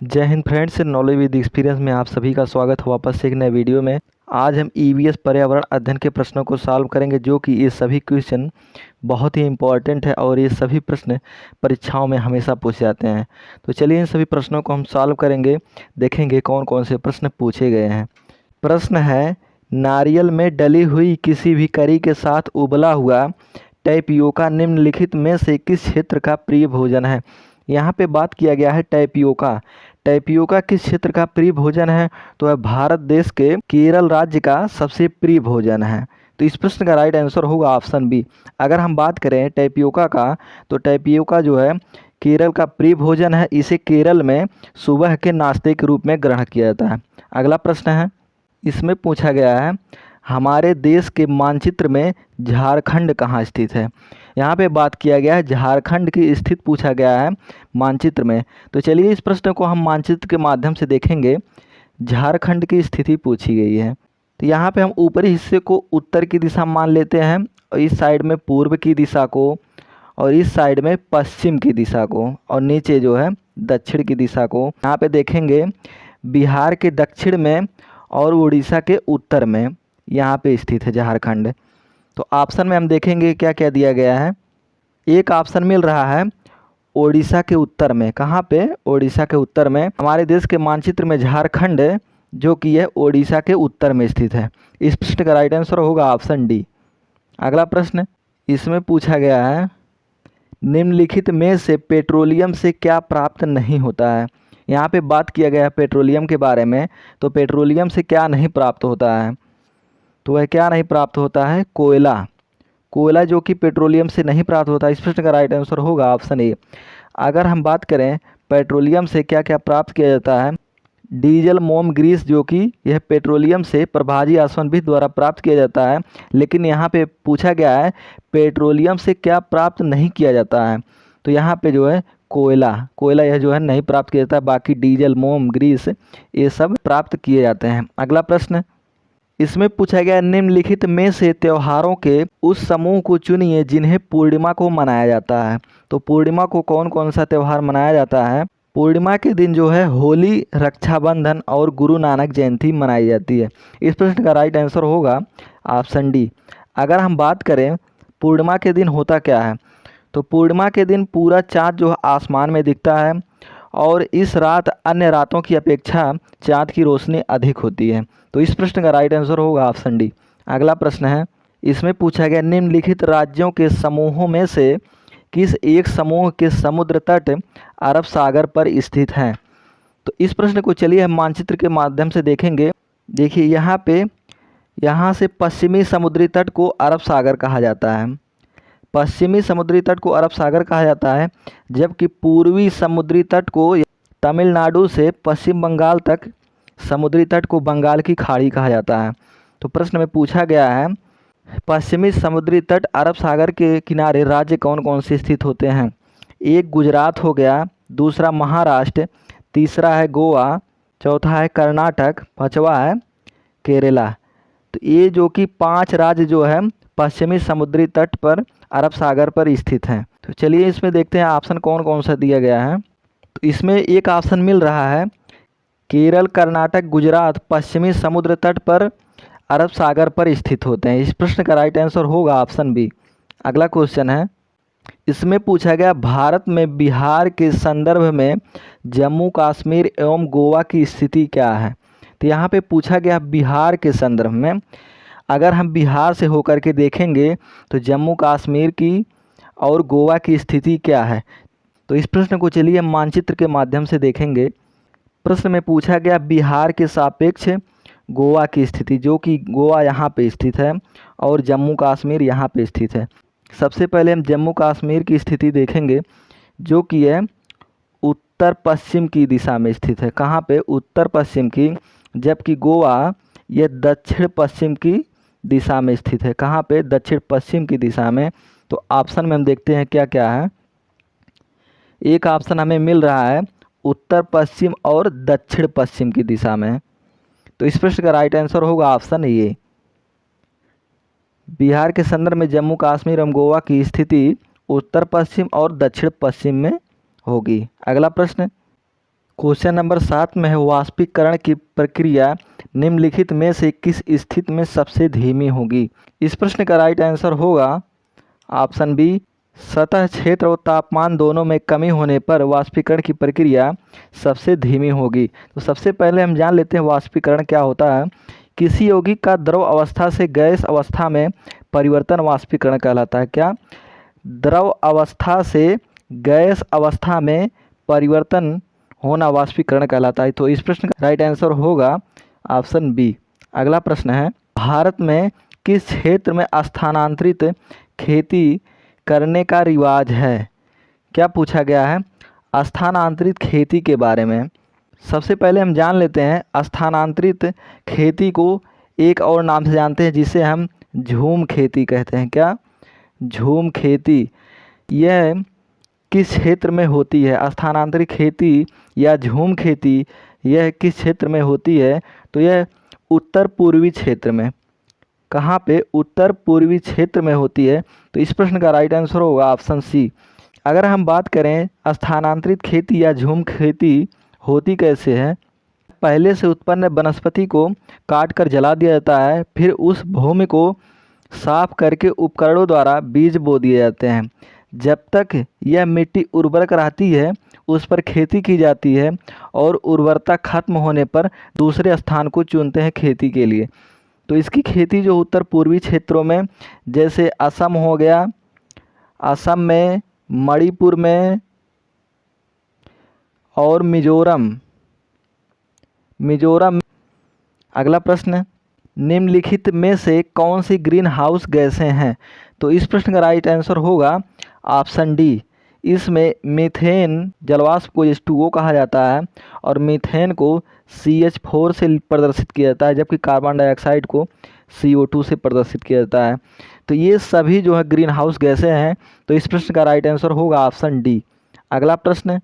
जय Hind friends, knowledge with experience में आप सभी का स्वागत है वापस से एक नए वीडियो में। आज हम ईवीएस पर्यावरण अध्ययन के प्रश्नों को सॉल्व करेंगे, जो कि ये सभी क्वेश्चन बहुत ही इंपॉर्टेंट है और ये सभी प्रश्न परीक्षाओं में हमेशा पूछे जाते हैं। तो चलिए इन सभी प्रश्नों को हम सॉल्व करेंगे, देखेंगे कौन कौन से प्रश्न पूछे गए हैं। प्रश्न है, नारियल में डली हुई किसी भी करी के साथ उबला हुआ टैपियोका निम्नलिखित में से किस क्षेत्र का प्रिय भोजन है। यहाँ पे बात किया गया है टैपियोका। टैपियोका किस क्षेत्र का प्रिय भोजन है? तो वह भारत देश के केरल राज्य का सबसे प्रिय भोजन है। तो इस प्रश्न का राइट आंसर होगा ऑप्शन बी। अगर हम बात करें टैपियोका का, तो टैपियोका जो है केरल का प्रिय भोजन है। इसे केरल में सुबह के नाश्ते के रूप में ग्रहण किया जाता है। अगला प्रश्न है, इसमें पूछा गया है, हमारे देश के मानचित्र में झारखंड कहाँ स्थित है। यहाँ पे बात किया गया है झारखंड की स्थिति पूछा गया है मानचित्र में। तो चलिए इस प्रश्न को हम मानचित्र के माध्यम से देखेंगे। झारखंड की स्थिति पूछी गई है। तो यहाँ पे हम ऊपरी हिस्से को उत्तर की दिशा मान लेते हैं, और इस साइड में पूर्व की दिशा को, और इस साइड में पश्चिम की दिशा को, और नीचे जो है दक्षिण की दिशा को। यहाँ पे देखेंगे बिहार के दक्षिण में और उड़ीसा के उत्तर में यहाँ पे स्थित है झारखंड। तो ऑप्शन में हम देखेंगे क्या क्या दिया गया है। एक ऑप्शन मिल रहा है ओडिशा के उत्तर में। कहाँ पे? ओडिशा के उत्तर में। हमारे देश के मानचित्र में झारखंड जो कि यह ओडिशा के उत्तर में स्थित है। इस प्रश्न का राइट आंसर होगा ऑप्शन डी। अगला प्रश्न, इसमें पूछा गया है, निम्नलिखित में से पेट्रोलियम से क्या प्राप्त नहीं होता है। यहाँ पे बात किया गया है पेट्रोलियम के बारे में। तो पेट्रोलियम से क्या नहीं प्राप्त होता है? तो वह क्या नहीं प्राप्त होता है? कोयला। कोयला जो कि पेट्रोलियम से नहीं प्राप्त होता। इस प्रश्न का राइट आंसर होगा ऑप्शन ए। अगर हम बात करें पेट्रोलियम से क्या क्या प्राप्त किया जाता है, डीजल, मोम, ग्रीस, जो कि यह पेट्रोलियम से प्रभाजी आसवन द्वारा प्राप्त किया जाता है। लेकिन यहाँ पे पूछा गया है पेट्रोलियम से क्या प्राप्त नहीं किया जाता है। तो यहाँ पे जो है कोयला यह जो है नहीं प्राप्त किया जाता है। बाकी डीजल, मोम, ग्रीस ये सब प्राप्त किए जाते हैं। अगला प्रश्न, इसमें पूछा गया, निम्नलिखित में से त्योहारों के उस समूह को चुनिए जिन्हें पूर्णिमा को मनाया जाता है। तो पूर्णिमा को कौन कौन सा त्यौहार मनाया जाता है? पूर्णिमा के दिन जो है होली, रक्षाबंधन और गुरु नानक जयंती मनाई जाती है। इस प्रश्न का राइट आंसर होगा ऑप्शन डी। अगर हम बात करें पूर्णिमा के दिन होता क्या है, तो पूर्णिमा के दिन पूरा चाँद जो आसमान में दिखता है, और इस रात अन्य रातों की अपेक्षा चाँद की रोशनी अधिक होती है। तो इस प्रश्न का राइट आंसर होगा ऑप्शन डी। अगला प्रश्न है, इसमें पूछा गया, निम्नलिखित राज्यों के समूहों में से किस एक समूह के समुद्र तट अरब सागर पर स्थित हैं। तो इस प्रश्न को चलिए हम मानचित्र के माध्यम से देखेंगे। देखिए यहाँ से पश्चिमी समुद्री तट को अरब सागर कहा जाता है। पश्चिमी समुद्री तट को अरब सागर कहा जाता है, जबकि पूर्वी समुद्री तट को तमिलनाडु से पश्चिम बंगाल तक समुद्री तट को बंगाल की खाड़ी कहा जाता है। तो प्रश्न में पूछा गया है, पश्चिमी समुद्री तट अरब सागर के किनारे राज्य कौन कौन से स्थित होते हैं। एक गुजरात हो गया, दूसरा महाराष्ट्र, तीसरा है गोवा, चौथा है कर्नाटक, पांचवा है केरला। तो ये जो कि 5 राज्य जो है पश्चिमी समुद्री तट पर अरब सागर पर स्थित हैं। तो चलिए इसमें देखते हैं ऑप्शन कौन कौन सा दिया गया है। तो इसमें एक ऑप्शन मिल रहा है केरल, कर्नाटक, गुजरात पश्चिमी समुद्र तट पर अरब सागर पर स्थित होते हैं। इस प्रश्न का राइट आंसर होगा ऑप्शन बी। अगला क्वेश्चन है, इसमें पूछा गया, भारत में बिहार के संदर्भ में जम्मू कश्मीर एवं गोवा की स्थिति क्या है। तो यहाँ पे पूछा गया बिहार के संदर्भ में। अगर हम बिहार से होकर के देखेंगे तो जम्मू कश्मीर की और गोवा की स्थिति क्या है। तो इस प्रश्न को चलिए हम मानचित्र के माध्यम से देखेंगे। प्रश्न में पूछा गया बिहार के सापेक्ष गोवा की स्थिति, जो कि गोवा यहाँ पे स्थित है और जम्मू कश्मीर यहाँ पे स्थित है। सबसे पहले हम जम्मू कश्मीर की स्थिति देखेंगे, जो कि है उत्तर पश्चिम की दिशा में स्थित है। कहाँ पे? उत्तर पश्चिम की। जबकि गोवा यह दक्षिण पश्चिम की दिशा में स्थित है। कहाँ पे? दक्षिण पश्चिम की दिशा में। तो ऑप्शन में हम देखते हैं क्या क्या है। एक ऑप्शन हमें मिल रहा है उत्तर पश्चिम और दक्षिण पश्चिम की दिशा में। तो इस प्रश्न का राइट आंसर होगा ऑप्शन ए। बिहार के संदर्भ में जम्मू कश्मीर एवं गोवा की स्थिति उत्तर पश्चिम और दक्षिण पश्चिम में होगी। अगला प्रश्न, क्वेश्चन नंबर 7 में है वाष्पीकरण की प्रक्रिया निम्नलिखित में से किस स्थिति में सबसे धीमी होगी। इस प्रश्न का राइट आंसर होगा ऑप्शन बी, सतह क्षेत्र और तापमान दोनों में कमी होने पर वाष्पीकरण की प्रक्रिया सबसे धीमी होगी। तो सबसे पहले हम जान लेते हैं वाष्पीकरण क्या होता है। किसी यौगिक का द्रव अवस्था से गैस अवस्था में परिवर्तन वाष्पीकरण कहलाता है। क्या? द्रव अवस्था से गैस अवस्था में परिवर्तन होना वाष्पीकरण कहलाता है। तो इस प्रश्न का राइट आंसर होगा ऑप्शन बी। अगला प्रश्न है, भारत में किस क्षेत्र में स्थानांतरित खेती करने का रिवाज है। क्या पूछा गया है? स्थानांतरित खेती के बारे में। सबसे पहले हम जान लेते हैं स्थानांतरित खेती को एक और नाम से जानते हैं जिसे हम झूम खेती कहते हैं। क्या? झूम खेती। यह किस क्षेत्र में होती है? स्थानांतरित खेती या झूम खेती यह किस क्षेत्र में होती है? तो यह उत्तर पूर्वी क्षेत्र में। कहाँ पे? उत्तर पूर्वी क्षेत्र में होती है। तो इस प्रश्न का राइट आंसर होगा ऑप्शन सी। अगर हम बात करें स्थानांतरित खेती या झूम खेती होती कैसे है, पहले से उत्पन्न वनस्पति को काट कर जला दिया जाता है, फिर उस भूमि को साफ करके उपकरणों द्वारा बीज बो दिए जाते हैं। जब तक यह मिट्टी उर्वरक रहती है उस पर खेती की जाती है और उर्वरता खत्म होने पर दूसरे स्थान को चुनते हैं खेती के लिए। तो इसकी खेती जो उत्तर पूर्वी क्षेत्रों में जैसे असम हो गया, असम में, मणिपुर में और मिजोरम। अगला प्रश्न, निम्नलिखित में से कौन सी ग्रीन हाउस गैसें हैं? तो इस प्रश्न का राइट आंसर होगा ऑप्शन डी। इसमें मीथेन जलवाष्प को H2O कहा जाता है और मीथेन को CH4 से प्रदर्शित किया जाता है, जबकि कार्बन डाइऑक्साइड को CO2 से प्रदर्शित किया जाता है। तो ये सभी जो है ग्रीन हाउस गैसें हैं। तो इस प्रश्न का राइट आंसर होगा ऑप्शन डी। अगला प्रश्न,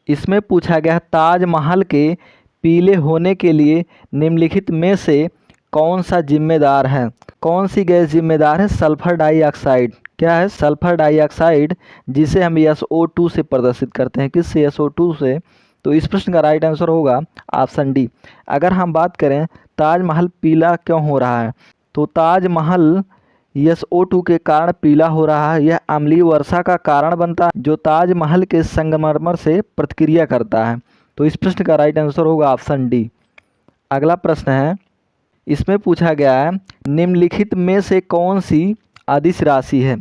इसमें पूछा गया ताजमहल के पीले होने के लिए निम्नलिखित में से कौन सा जिम्मेदार है? कौन सी गैस जिम्मेदार है? Sulphur dioxide. क्या है? सल्फर डाइऑक्साइड, जिसे हम SO2 से प्रदर्शित करते हैं। किससे? SO2 से। तो इस प्रश्न का राइट आंसर होगा ऑप्शन डी। अगर हम बात करें ताजमहल पीला क्यों हो रहा है, तो ताजमहल SO2 के कारण पीला हो रहा है। यह अम्लीय वर्षा का कारण बनता है जो ताजमहल के संगमरमर से प्रतिक्रिया करता है। तो इस प्रश्न का राइट आंसर होगा ऑप्शन डी। अगला प्रश्न है, इसमें पूछा गया है निम्नलिखित में से कौन सी अदिश राशि है?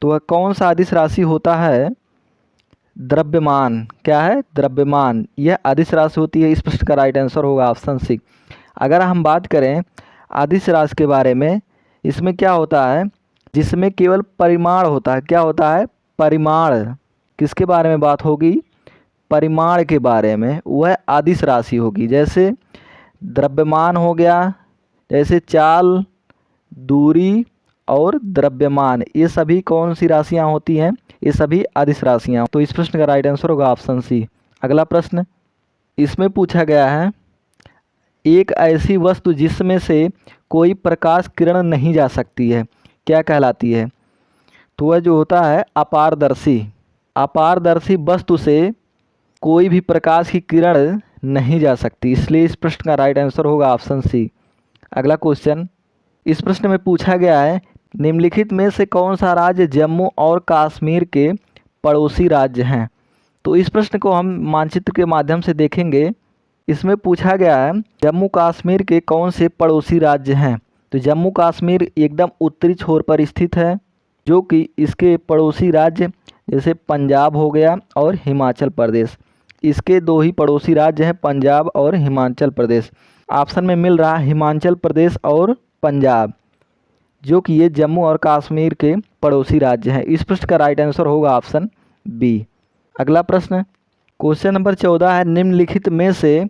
तो वह कौन सा अदिश राशि होता है? द्रव्यमान। क्या है? द्रव्यमान। यह अदिश राशि होती है। इस प्रश्न का राइट आंसर होगा ऑप्शन सी। अगर हम बात करें अदिश राशि के बारे में, इसमें क्या होता है? जिसमें केवल परिमाण होता है। क्या होता है? परिमाण। किसके बारे में बात होगी? परिमाण के बारे में। वह अदिश राशि होगी। जैसे द्रव्यमान हो गया, जैसे चाल, दूरी और द्रव्यमान, ये सभी कौन सी राशियां होती हैं? ये सभी अदिश राशियां। तो इस प्रश्न का राइट आंसर होगा ऑप्शन सी। अगला प्रश्न, इसमें पूछा गया है एक ऐसी वस्तु जिसमें से कोई प्रकाश किरण नहीं जा सकती है, क्या कहलाती है? तो वह जो होता है अपारदर्शी। अपारदर्शी वस्तु से कोई भी प्रकाश की किरण नहीं जा सकती, इसलिए इस प्रश्न का राइट आंसर होगा ऑप्शन सी। अगला क्वेश्चन, इस प्रश्न में पूछा गया है निम्नलिखित में से कौन सा राज्य जम्मू और कश्मीर के पड़ोसी राज्य हैं? तो इस प्रश्न को हम मानचित्र के माध्यम से देखेंगे। इसमें पूछा गया है जम्मू कश्मीर के कौन से पड़ोसी राज्य हैं? तो जम्मू कश्मीर एकदम उत्तरी छोर पर स्थित है, जो कि इसके पड़ोसी राज्य जैसे पंजाब हो गया और हिमाचल प्रदेश, इसके दो ही पड़ोसी राज्य हैं, पंजाब और हिमाचल प्रदेश। ऑप्शन में मिल रहा है हिमाचल प्रदेश और पंजाब, जो कि ये जम्मू और कश्मीर के पड़ोसी राज्य हैं। इस प्रश्न का राइट आंसर होगा ऑप्शन बी। अगला प्रश्न, क्वेश्चन नंबर 14 है निम्नलिखित में से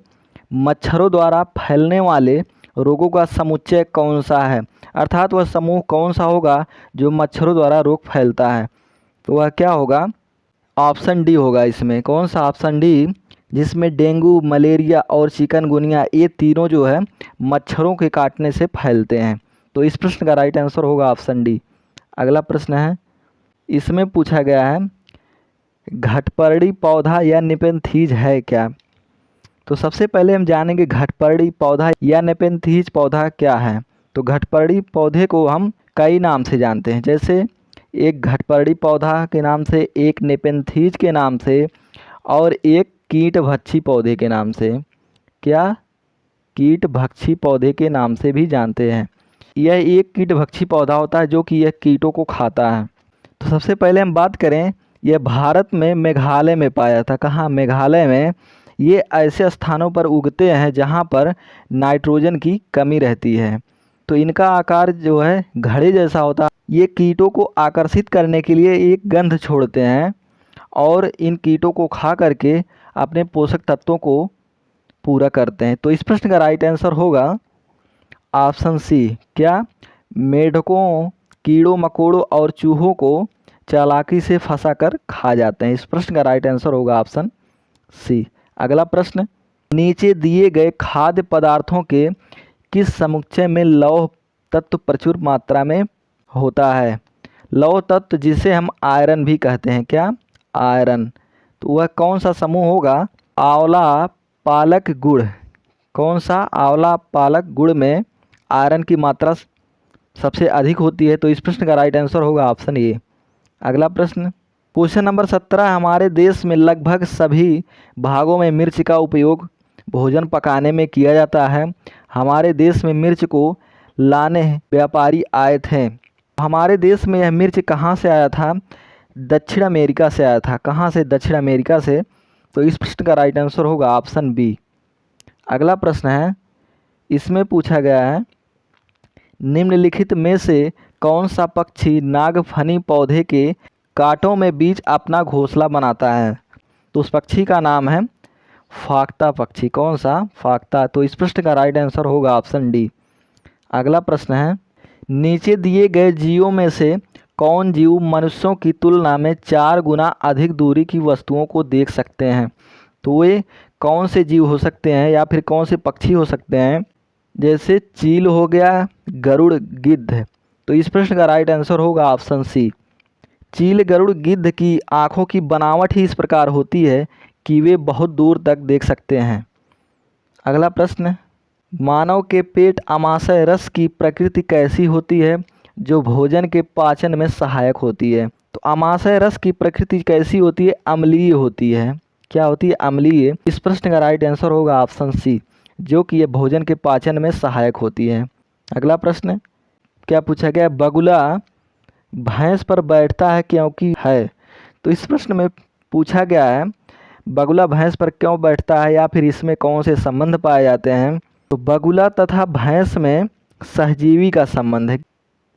मच्छरों द्वारा फैलने वाले रोगों का समुच्चय कौन सा है? अर्थात वह समूह कौन सा होगा जो मच्छरों द्वारा रोग फैलता है? तो वह क्या होगा? ऑप्शन डी होगा इसमें। कौन सा? ऑप्शन डी, जिसमें डेंगू, मलेरिया और चिकनगुनिया ये तीनों जो है मच्छरों के काटने से फैलते हैं। तो इस प्रश्न का राइट आंसर होगा ऑप्शन डी। अगला प्रश्न है, इसमें पूछा गया है घटपर्णी पौधा या नेपेंथीज है क्या? तो सबसे पहले हम जानेंगे घटपर्णी पौधा या नेपेंथीज पौधा क्या है। तो घटपर्णी पौधे को हम कई नाम से जानते हैं, जैसे एक घटपर्णी पौधा के नाम से, एक नेपेंथीज के नाम से और एक कीटभक्षी पौधे के नाम से। क्या? कीटभक्षी पौधे के नाम से भी जानते हैं। यह एक कीटभक्षी पौधा होता है जो कि यह कीटों को खाता है। तो सबसे पहले हम बात करें, यह भारत में मेघालय में पाया जाता है। कहाँ? मेघालय में। ये ऐसे स्थानों पर उगते हैं जहाँ पर नाइट्रोजन की कमी रहती है। तो इनका आकार जो है घड़े जैसा होता है। ये कीटों को आकर्षित करने के लिए एक गंध छोड़ते हैं और इन कीटों को खा करके अपने पोषक तत्वों को पूरा करते हैं। तो इस प्रश्न का राइट आंसर होगा ऑप्शन सी। क्या? मेढकों, कीड़ों मकोड़ों और चूहों को चालाकी से फंसाकर खा जाते हैं। इस प्रश्न का राइट आंसर होगा ऑप्शन सी। अगला प्रश्न, नीचे दिए गए खाद्य पदार्थों के किस समुच्चय में लौह तत्व प्रचुर मात्रा में होता है? लौह तत्व जिसे हम आयरन भी कहते हैं। क्या? आयरन। तो वह कौन सा समूह होगा? आंवला, पालक, गुड़। कौन सा? आंवला, पालक, गुड़ में आयरन की मात्रा सबसे अधिक होती है। तो इस प्रश्न का राइट आंसर होगा ऑप्शन ए। अगला प्रश्न, क्वेश्चन नंबर 17, हमारे देश में लगभग सभी भागों में मिर्च का उपयोग भोजन पकाने में किया जाता है। हमारे देश में मिर्च को लाने व्यापारी आए थे। हमारे देश में यह मिर्च कहाँ से आया था? दक्षिण अमेरिका से आया था। कहाँ से? दक्षिण अमेरिका से। तो इस प्रश्न का राइट आंसर होगा ऑप्शन बी। अगला प्रश्न है, इसमें पूछा गया है, निम्नलिखित में से कौन सा पक्षी नागफनी पौधे के कांटों में बीच अपना घोंसला बनाता है? तो उस पक्षी का नाम है फाख्ता पक्षी। कौन सा? फाख्ता। तो इस प्रश्न का राइट आंसर होगा ऑप्शन डी। अगला प्रश्न है, नीचे दिए गए जीवों में से कौन जीव मनुष्यों की तुलना में 4 गुना अधिक दूरी की वस्तुओं को देख सकते हैं? तो वे कौन से जीव हो सकते हैं या फिर कौन से पक्षी हो सकते हैं? जैसे चील हो गया, गरुड़, गिद्ध। तो इस प्रश्न का राइट आंसर होगा ऑप्शन सी। चील, गरुड़, गिद्ध की आँखों की बनावट ही इस प्रकार होती है कि वे बहुत दूर तक देख सकते हैं। अगला प्रश्न, मानव के पेट आमाशय रस की प्रकृति कैसी होती है जो भोजन के पाचन में सहायक होती है? तो आमाशय रस की प्रकृति कैसी होती है? अम्लीय होती है। क्या होती है? अम्लीय। इस प्रश्न का राइट आंसर होगा ऑप्शन सी, जो कि यह भोजन के पाचन में सहायक होती है। अगला प्रश्न क्या पूछा गया? बगुला भैंस पर बैठता है क्योंकि है। तो इस प्रश्न में पूछा गया है बगुला भैंस पर क्यों बैठता है या फिर इसमें कौन से संबंध पाए जाते हैं? तो बगुला तथा भैंस में सहजीवी का संबंध है।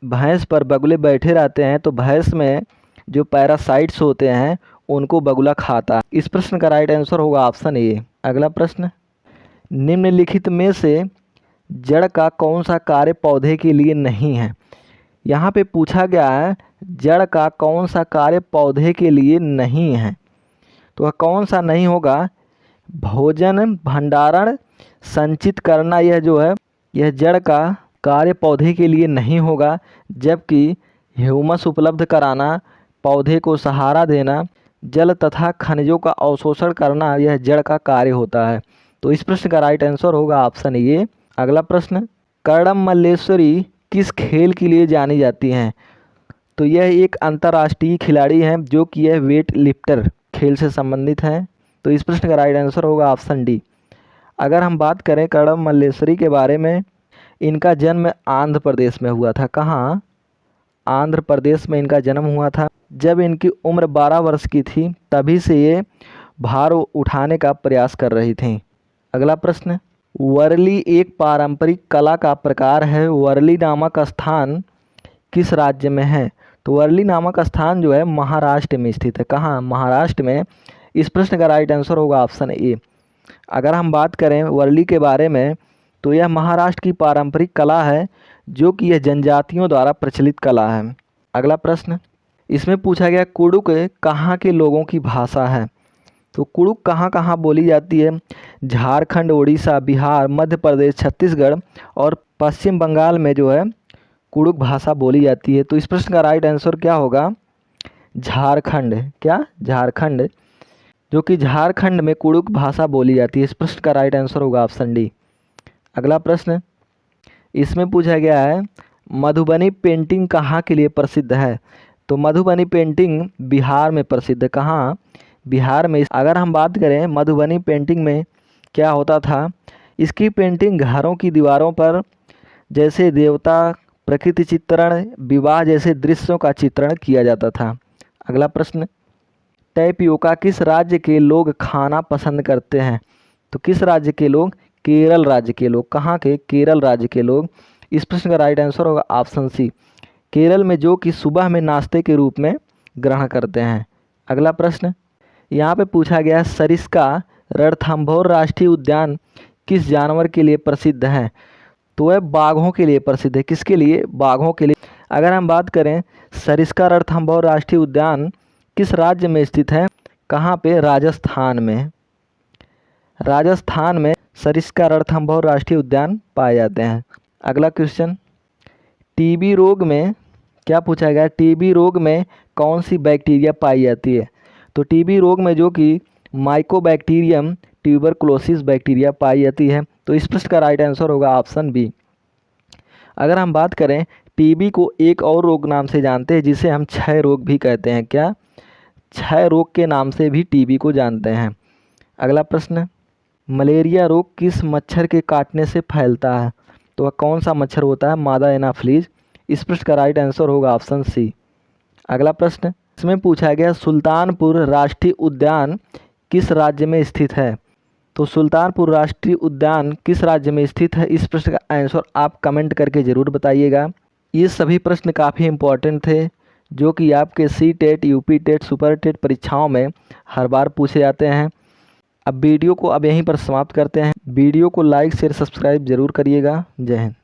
भैंस पर बगुले बैठे रहते हैं तो भैंस में जो पैरासाइट्स होते हैं उनको बगुला खाता है। इस प्रश्न का राइट आंसर होगा ऑप्शन ए। अगला प्रश्न, निम्नलिखित में से जड़ का कौन सा कार्य पौधे के लिए नहीं है? यहाँ पे पूछा गया है जड़ का कौन सा कार्य पौधे के लिए नहीं है। तो वह कौन सा नहीं होगा? भोजन भंडारण संचित करना, यह जो है यह जड़ का कार्य पौधे के लिए नहीं होगा। जबकि ह्यूमस उपलब्ध कराना, पौधे को सहारा देना, जल तथा खनिजों का अवशोषण करना, यह जड़ का कार्य होता है। तो इस प्रश्न का राइट आंसर होगा ऑप्शन ए। अगला प्रश्न, कर्णम मल्लेश्वरी किस खेल के लिए जानी जाती हैं? तो यह एक अंतर्राष्ट्रीय खिलाड़ी हैं जो कि यह वेट लिफ्टर खेल से संबंधित हैं। तो इस प्रश्न का राइट आंसर होगा ऑप्शन डी। अगर हम बात करें कर्णम मल्लेश्वरी के बारे में, इनका जन्म आंध्र प्रदेश में हुआ था। कहाँ? आंध्र प्रदेश में इनका जन्म हुआ था। जब इनकी उम्र 12 वर्ष की थी तभी से ये भार उठाने का प्रयास कर रही थी। अगला प्रश्न, वर्ली एक पारंपरिक कला का प्रकार है। वर्ली नामक स्थान किस राज्य में है? तो वर्ली नामक स्थान जो है महाराष्ट्र में स्थित है। कहाँ? महाराष्ट्र में। इस प्रश्न का राइट आंसर होगा ऑप्शन ए। अगर हम बात करें वर्ली के बारे में तो यह महाराष्ट्र की पारंपरिक कला है जो कि यह जनजातियों द्वारा प्रचलित कला है। अगला प्रश्न, इसमें पूछा गया कुडुक कहाँ के लोगों की भाषा है? तो कुडुक कहाँ कहाँ बोली जाती है? झारखंड, उड़ीसा, बिहार, मध्य प्रदेश, छत्तीसगढ़ और पश्चिम बंगाल में जो है कुडुक भाषा बोली जाती है। तो इस प्रश्न का राइट आंसर क्या होगा? झारखंड। क्या? झारखंड। जो कि झारखंड में कुड़ुक भाषा बोली जाती है। इस प्रश्न का राइट आंसर होगा ऑप्शन डी। अगला प्रश्न इसमें पूछा गया है मधुबनी पेंटिंग कहाँ के लिए प्रसिद्ध है? तो मधुबनी पेंटिंग बिहार में प्रसिद्ध है। कहाँ? बिहार में। अगर हम बात करें मधुबनी पेंटिंग में क्या होता था, इसकी पेंटिंग घरों की दीवारों पर जैसे देवता, प्रकृति चित्रण, विवाह जैसे दृश्यों का चित्रण किया जाता था। अगला प्रश्न टैपियोका किस राज्य के लोग खाना पसंद करते हैं? तो किस राज्य के लोग? केरल राज्य के लोग। कहाँ के? केरल राज्य के लोग। इस प्रश्न का राइट आंसर होगा ऑप्शन सी, केरल में, जो कि सुबह में नाश्ते के रूप में ग्रहण करते हैं। अगला प्रश्न यहाँ पे पूछा गया है सरिस्का रणथंभौर राष्ट्रीय उद्यान किस जानवर के लिए प्रसिद्ध है? तो वह बाघों के लिए प्रसिद्ध है। किसके लिए? बाघों के लिए। अगर हम बात करें सरिस्का रणथंभौर राष्ट्रीय उद्यान किस राज्य में स्थित है? कहाँ पे? राजस्थान में। राजस्थान में सरिस्का रणथंभौर राष्ट्रीय उद्यान पाए जाते हैं। अगला क्वेश्चन टीबी रोग में क्या पूछा गया? टीबी रोग में कौन सी बैक्टीरिया पाई जाती है? तो टीबी रोग में जो कि माइकोबैक्टीरियम ट्यूबरकुलोसिस बैक्टीरिया पाई जाती है। तो इस प्रश्न का राइट आंसर होगा ऑप्शन बी। अगर हम बात करें टीबी को एक और रोग नाम से जानते हैं जिसे हम क्षय रोग भी कहते हैं। क्या? क्षय रोग के नाम से भी टीबी को जानते हैं। अगला प्रश्न मलेरिया रोग किस मच्छर के काटने से फैलता है? तो वह कौन सा मच्छर होता है? मादा एनाफ्लीज। इस प्रश्न का राइट आंसर होगा ऑप्शन सी। अगला प्रश्न इसमें पूछा गया सुल्तानपुर राष्ट्रीय उद्यान किस राज्य में स्थित है? तो सुल्तानपुर राष्ट्रीय उद्यान किस राज्य में स्थित है? इस प्रश्न का आंसर आप कमेंट करके ज़रूर बताइएगा। ये सभी प्रश्न काफ़ी इम्पोर्टेंट थे जो कि आपके C TET, UP TET, super TET परीक्षाओं में हर बार पूछे जाते हैं। अब वीडियो को अब यहीं पर समाप्त करते हैं। वीडियो को लाइक शेयर सब्सक्राइब जरूर करिएगा। जय हिंद।